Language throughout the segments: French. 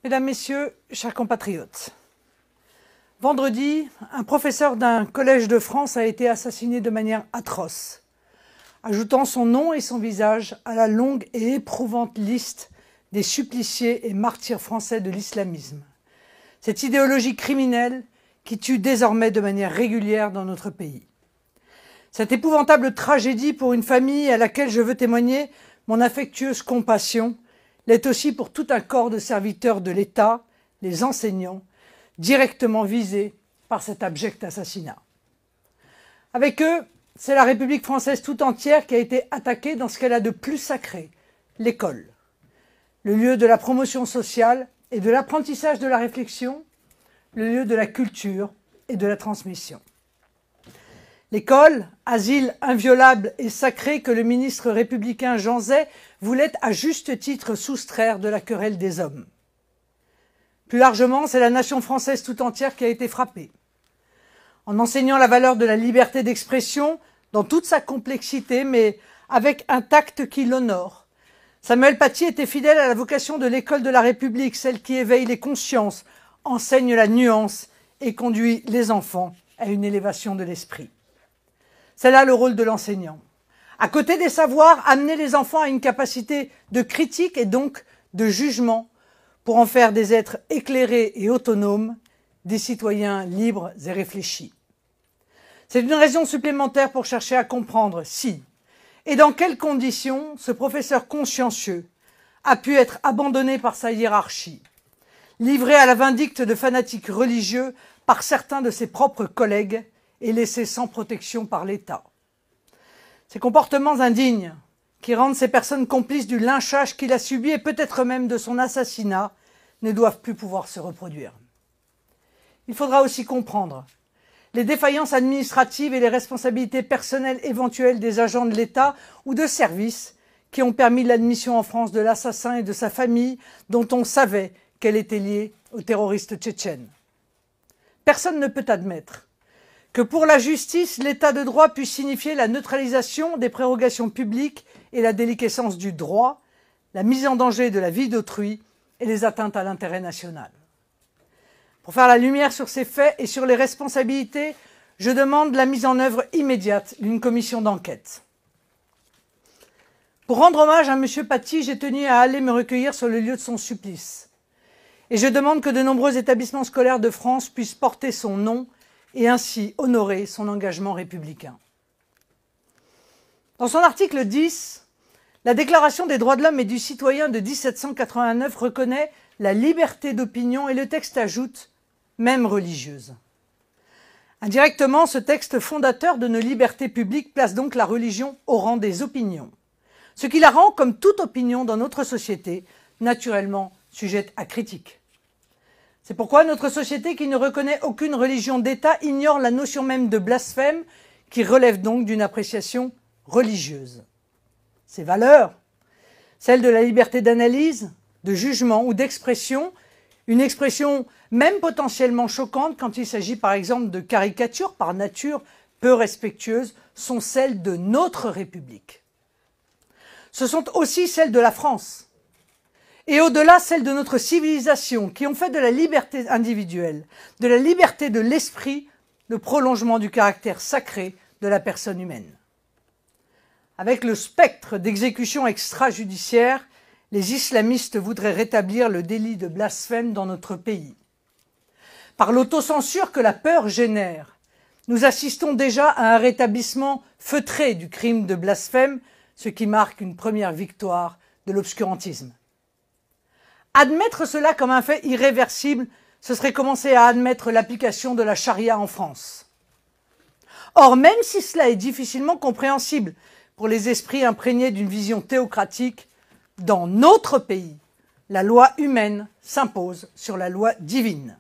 Mesdames, Messieurs, chers compatriotes, vendredi, un professeur d'un collège de France a été assassiné de manière atroce, ajoutant son nom et son visage à la longue et éprouvante liste des suppliciés et martyrs français de l'islamisme. Cette idéologie criminelle qui tue désormais de manière régulière dans notre pays. Cette épouvantable tragédie pour une famille à laquelle je veux témoigner mon affectueuse compassion l'est aussi pour tout un corps de serviteurs de l'État, les enseignants, directement visés par cet abject assassinat. Avec eux, c'est la République française tout entière qui a été attaquée dans ce qu'elle a de plus sacré, l'école. Le lieu de la promotion sociale et de l'apprentissage de la réflexion, le lieu de la culture et de la transmission. L'école, asile inviolable et sacré que le ministre républicain Jean Zay voulait à juste titre soustraire de la querelle des hommes. Plus largement, c'est la nation française tout entière qui a été frappée. En enseignant la valeur de la liberté d'expression dans toute sa complexité, mais avec un tact qui l'honore, Samuel Paty était fidèle à la vocation de l'école de la République, celle qui éveille les consciences, enseigne la nuance et conduit les enfants à une élévation de l'esprit. C'est là le rôle de l'enseignant. À côté des savoirs, amener les enfants à une capacité de critique et donc de jugement pour en faire des êtres éclairés et autonomes, des citoyens libres et réfléchis. C'est une raison supplémentaire pour chercher à comprendre si et dans quelles conditions ce professeur consciencieux a pu être abandonné par sa hiérarchie, livré à la vindicte de fanatiques religieux par certains de ses propres collègues et laissé sans protection par l'État. Ces comportements indignes qui rendent ces personnes complices du lynchage qu'il a subi et peut-être même de son assassinat ne doivent plus pouvoir se reproduire. Il faudra aussi comprendre les défaillances administratives et les responsabilités personnelles éventuelles des agents de l'État ou de services qui ont permis l'admission en France de l'assassin et de sa famille dont on savait qu'elle était liée aux terroristes tchétchènes. Personne ne peut admettre que pour la justice, l'état de droit puisse signifier la neutralisation des prérogations publiques et la déliquescence du droit, la mise en danger de la vie d'autrui et les atteintes à l'intérêt national. Pour faire la lumière sur ces faits et sur les responsabilités, je demande la mise en œuvre immédiate d'une commission d'enquête. Pour rendre hommage à M. Paty, j'ai tenu à aller me recueillir sur le lieu de son supplice. Et je demande que de nombreux établissements scolaires de France puissent porter son nom et ainsi honorer son engagement républicain. Dans son article 10, la Déclaration des droits de l'homme et du citoyen de 1789 reconnaît la liberté d'opinion et le texte ajoute « même religieuse ». Indirectement, ce texte fondateur de nos libertés publiques place donc la religion au rang des opinions, ce qui la rend, comme toute opinion dans notre société, naturellement sujette à critique. C'est pourquoi notre société qui ne reconnaît aucune religion d'État ignore la notion même de blasphème qui relève donc d'une appréciation religieuse. Ces valeurs, celles de la liberté d'analyse, de jugement ou d'expression, une expression même potentiellement choquante quand il s'agit par exemple de caricatures par nature peu respectueuses, sont celles de notre République. Ce sont aussi celles de la France. Et au-delà, celles de notre civilisation, qui ont fait de la liberté individuelle, de la liberté de l'esprit, le prolongement du caractère sacré de la personne humaine. Avec le spectre d'exécution extrajudiciaire, les islamistes voudraient rétablir le délit de blasphème dans notre pays. Par l'autocensure que la peur génère, nous assistons déjà à un rétablissement feutré du crime de blasphème, ce qui marque une première victoire de l'obscurantisme. Admettre cela comme un fait irréversible, ce serait commencer à admettre l'application de la charia en France. Or, même si cela est difficilement compréhensible pour les esprits imprégnés d'une vision théocratique, dans notre pays, la loi humaine s'impose sur la loi divine.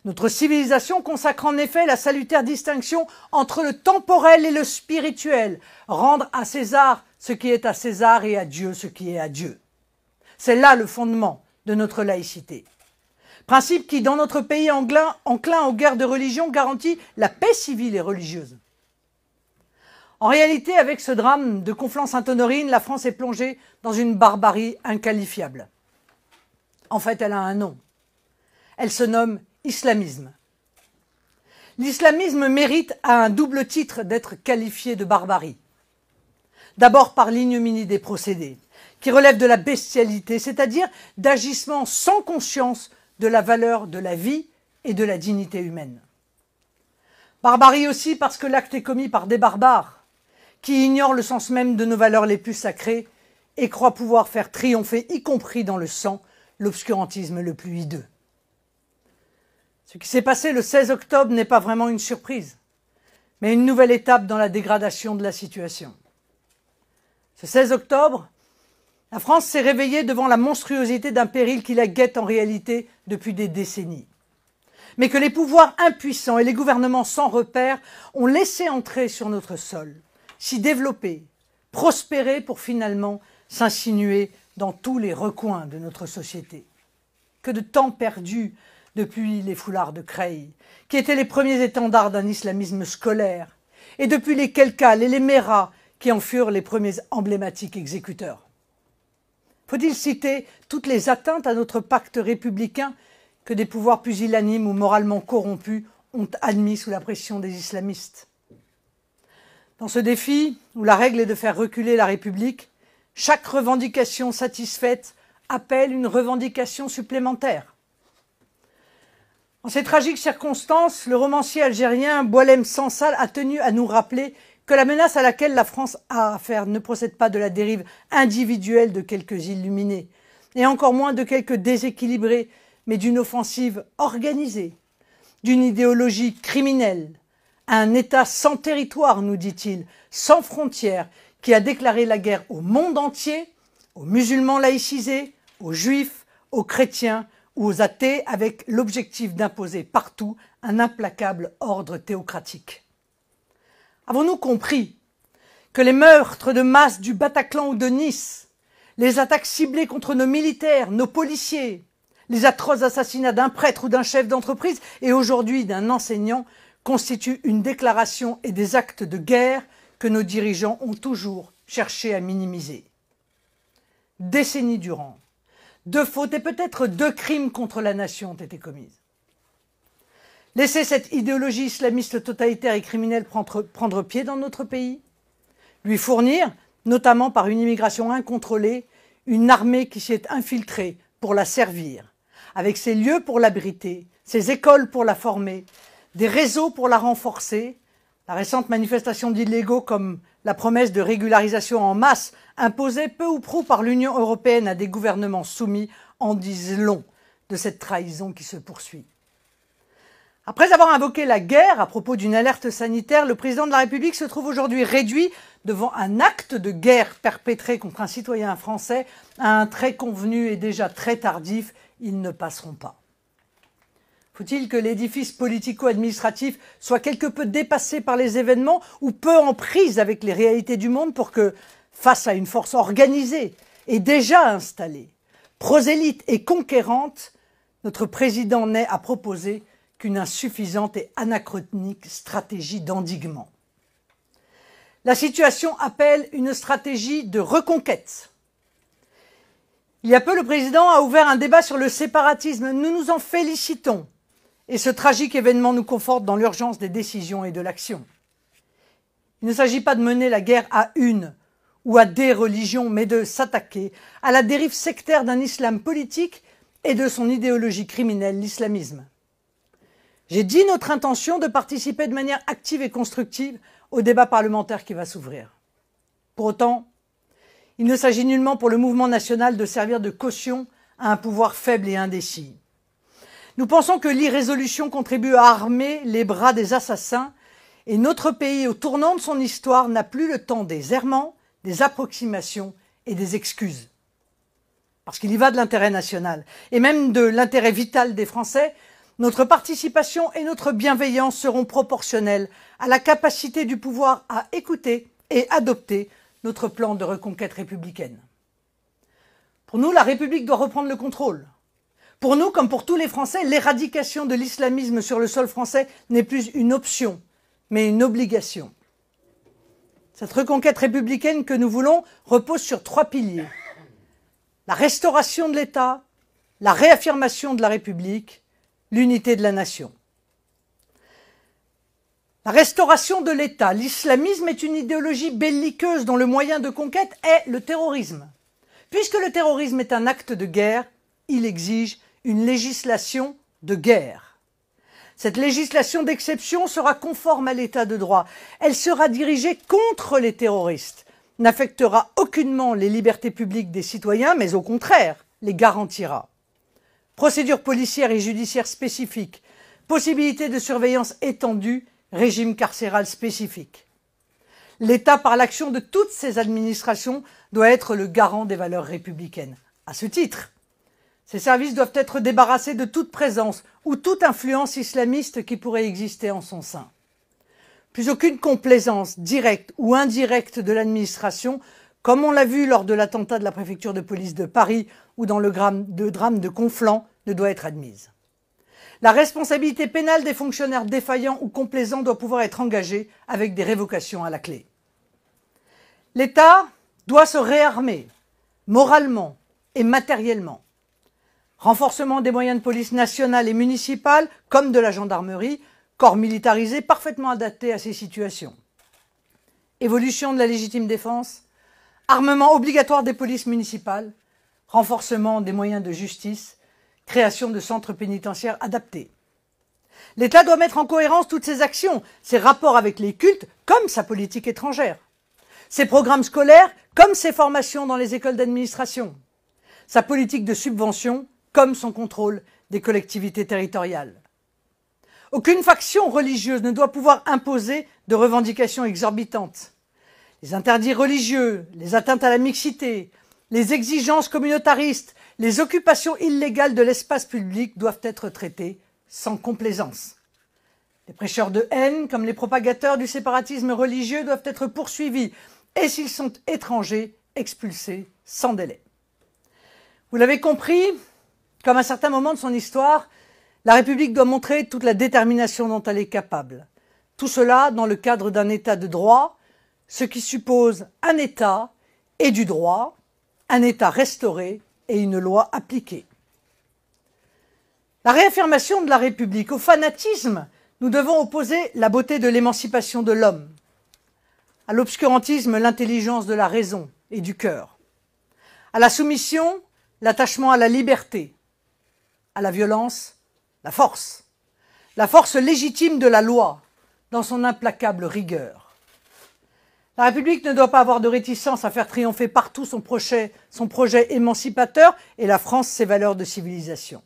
Notre civilisation consacre en effet la salutaire distinction entre le temporel et le spirituel, rendre à César ce qui est à César et à Dieu ce qui est à Dieu. C'est là le fondement de notre laïcité. Principe qui, dans notre pays enclin aux guerres de religion, garantit la paix civile et religieuse. En réalité, avec ce drame de Conflans-Sainte-Honorine, la France est plongée dans une barbarie inqualifiable. En fait, elle a un nom. Elle se nomme islamisme. L'islamisme mérite à un double titre d'être qualifié de barbarie. D'abord par l'ignominie des procédés, qui relèvent de la bestialité, c'est-à-dire d'agissements sans conscience de la valeur de la vie et de la dignité humaine. Barbarie aussi parce que l'acte est commis par des barbares, qui ignorent le sens même de nos valeurs les plus sacrées et croient pouvoir faire triompher, y compris dans le sang, l'obscurantisme le plus hideux. Ce qui s'est passé le 16 octobre n'est pas vraiment une surprise, mais une nouvelle étape dans la dégradation de la situation. Ce 16 octobre, la France s'est réveillée devant la monstruosité d'un péril qui la guette en réalité depuis des décennies, mais que les pouvoirs impuissants et les gouvernements sans repère ont laissé entrer sur notre sol, s'y développer, prospérer pour finalement s'insinuer dans tous les recoins de notre société. Que de temps perdu depuis les foulards de Creil, qui étaient les premiers étendards d'un islamisme scolaire, et depuis les Kelkal et les Méras, qui en furent les premiers emblématiques exécuteurs. Faut-il citer toutes les atteintes à notre pacte républicain que des pouvoirs pusillanimes ou moralement corrompus ont admis sous la pression des islamistes? Dans ce défi, où la règle est de faire reculer la République, chaque revendication satisfaite appelle une revendication supplémentaire. En ces tragiques circonstances, le romancier algérien Boualem Sansal a tenu à nous rappeler que la menace à laquelle la France a affaire ne procède pas de la dérive individuelle de quelques illuminés, et encore moins de quelques déséquilibrés, mais d'une offensive organisée, d'une idéologie criminelle, un État sans territoire, nous dit-il, sans frontières, qui a déclaré la guerre au monde entier, aux musulmans laïcisés, aux juifs, aux chrétiens ou aux athées, avec l'objectif d'imposer partout un implacable ordre théocratique. Avons-nous compris que les meurtres de masse du Bataclan ou de Nice, les attaques ciblées contre nos militaires, nos policiers, les atroces assassinats d'un prêtre ou d'un chef d'entreprise et aujourd'hui d'un enseignant constituent une déclaration et des actes de guerre que nos dirigeants ont toujours cherché à minimiser? Décennies durant, 2 fautes et peut-être 2 crimes contre la nation ont été commises. Laisser cette idéologie islamiste totalitaire et criminelle prendre pied dans notre pays, lui fournir, notamment par une immigration incontrôlée, une armée qui s'y est infiltrée pour la servir, avec ses lieux pour l'abriter, ses écoles pour la former, des réseaux pour la renforcer, la récente manifestation d'illégaux comme la promesse de régularisation en masse imposée peu ou prou par l'Union européenne à des gouvernements soumis en disent long de cette trahison qui se poursuit. Après avoir invoqué la guerre à propos d'une alerte sanitaire, le président de la République se trouve aujourd'hui réduit devant un acte de guerre perpétré contre un citoyen français à un trait convenu et déjà très tardif, ils ne passeront pas. Faut-il que l'édifice politico-administratif soit quelque peu dépassé par les événements ou peu en prise avec les réalités du monde pour que, face à une force organisée et déjà installée, prosélyte et conquérante, notre président n'ait à proposer qu'une insuffisante et anachronique stratégie d'endiguement? La situation appelle une stratégie de reconquête. Il y a peu, le président a ouvert un débat sur le séparatisme. Nous nous en félicitons. Et ce tragique événement nous conforte dans l'urgence des décisions et de l'action. Il ne s'agit pas de mener la guerre à une ou à des religions, mais de s'attaquer à la dérive sectaire d'un islam politique et de son idéologie criminelle, l'islamisme. J'ai dit notre intention de participer de manière active et constructive au débat parlementaire qui va s'ouvrir. Pour autant, il ne s'agit nullement pour le mouvement national de servir de caution à un pouvoir faible et indécis. Nous pensons que l'irrésolution contribue à armer les bras des assassins et notre pays, au tournant de son histoire, n'a plus le temps des errements, des approximations et des excuses. Parce qu'il y va de l'intérêt national et même de l'intérêt vital des Français, notre participation et notre bienveillance seront proportionnelles à la capacité du pouvoir à écouter et adopter notre plan de reconquête républicaine. Pour nous, la République doit reprendre le contrôle. Pour nous, comme pour tous les Français, l'éradication de l'islamisme sur le sol français n'est plus une option, mais une obligation. Cette reconquête républicaine que nous voulons repose sur 3 piliers. La restauration de l'État, la réaffirmation de la République, l'unité de la nation. La restauration de l'État. L'islamisme est une idéologie belliqueuse dont le moyen de conquête est le terrorisme. Puisque le terrorisme est un acte de guerre, il exige une législation de guerre. Cette législation d'exception sera conforme à l'état de droit. Elle sera dirigée contre les terroristes, n'affectera aucunement les libertés publiques des citoyens, mais au contraire, les garantira. Procédures policières et judiciaires spécifiques, possibilités de surveillance étendue, régime carcéral spécifique. L'État, par l'action de toutes ses administrations, doit être le garant des valeurs républicaines. À ce titre, ces services doivent être débarrassés de toute présence ou toute influence islamiste qui pourrait exister en son sein. Plus aucune complaisance directe ou indirecte de l'administration, comme on l'a vu lors de l'attentat de la préfecture de police de Paris ou dans le drame de Conflans, ne doit être admise. La responsabilité pénale des fonctionnaires défaillants ou complaisants doit pouvoir être engagée avec des révocations à la clé. L'État doit se réarmer moralement et matériellement. Renforcement des moyens de police nationale et municipale, comme de la gendarmerie, corps militarisé parfaitement adapté à ces situations. Évolution de la légitime défense, armement obligatoire des polices municipales, renforcement des moyens de justice, création de centres pénitentiaires adaptés. L'État doit mettre en cohérence toutes ses actions, ses rapports avec les cultes, comme sa politique étrangère, ses programmes scolaires, comme ses formations dans les écoles d'administration, sa politique de subvention, comme son contrôle des collectivités territoriales. Aucune faction religieuse ne doit pouvoir imposer de revendications exorbitantes. Les interdits religieux, les atteintes à la mixité, les exigences communautaristes, les occupations illégales de l'espace public doivent être traitées sans complaisance. Les prêcheurs de haine, comme les propagateurs du séparatisme religieux, doivent être poursuivis et, s'ils sont étrangers, expulsés sans délai. Vous l'avez compris, comme à certains moments de son histoire, la République doit montrer toute la détermination dont elle est capable. Tout cela dans le cadre d'un État de droit, ce qui suppose un État et du droit, un État restauré et une loi appliquée. La réaffirmation de la République. Au fanatisme, nous devons opposer la beauté de l'émancipation de l'homme. À l'obscurantisme, l'intelligence de la raison et du cœur. À la soumission, l'attachement à la liberté. À la violence, la force. La force légitime de la loi, dans son implacable rigueur. La République ne doit pas avoir de réticence à faire triompher partout son projet émancipateur et la France ses valeurs de civilisation.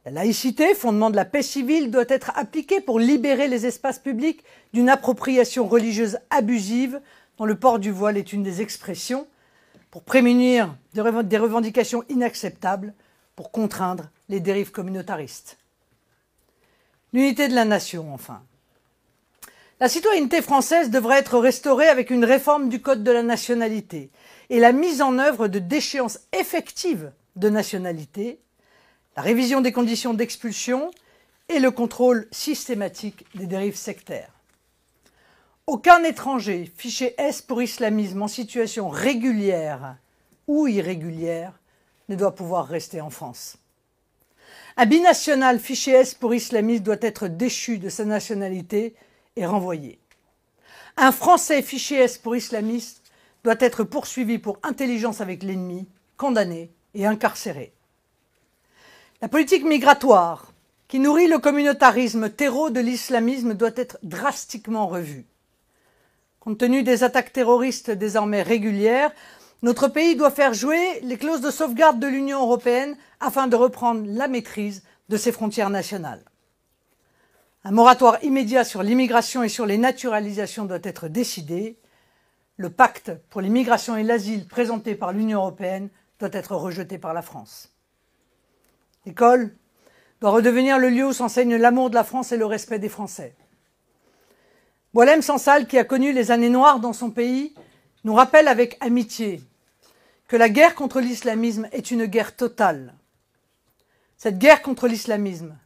La laïcité, fondement de la paix civile, doit être appliquée pour libérer les espaces publics d'une appropriation religieuse abusive dont le port du voile est une des expressions, pour prémunir des revendications inacceptables, pour contraindre les dérives communautaristes. L'unité de la nation, enfin. La citoyenneté française devrait être restaurée avec une réforme du Code de la nationalité et la mise en œuvre de déchéances effectives de nationalité, la révision des conditions d'expulsion et le contrôle systématique des dérives sectaires. Aucun étranger fiché S pour islamisme en situation régulière ou irrégulière ne doit pouvoir rester en France. Un binational fiché S pour islamisme doit être déchu de sa nationalité et renvoyé. Un Français fiché S pour islamiste doit être poursuivi pour intelligence avec l'ennemi, condamné et incarcéré. La politique migratoire, qui nourrit le communautarisme, terreau de l'islamisme, doit être drastiquement revue. Compte tenu des attaques terroristes désormais régulières, notre pays doit faire jouer les clauses de sauvegarde de l'Union européenne afin de reprendre la maîtrise de ses frontières nationales. Un moratoire immédiat sur l'immigration et sur les naturalisations doit être décidé. Le pacte pour l'immigration et l'asile présenté par l'Union européenne doit être rejeté par la France. L'école doit redevenir le lieu où s'enseigne l'amour de la France et le respect des Français. Boualem Sansal, qui a connu les années noires dans son pays, nous rappelle avec amitié que la guerre contre l'islamisme est une guerre totale. Cette guerre contre l'islamisme,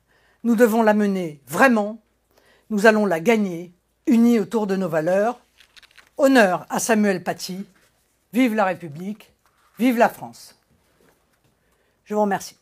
nous devons la mener vraiment, nous allons la gagner, unis autour de nos valeurs. Honneur à Samuel Paty, vive la République, vive la France. Je vous remercie.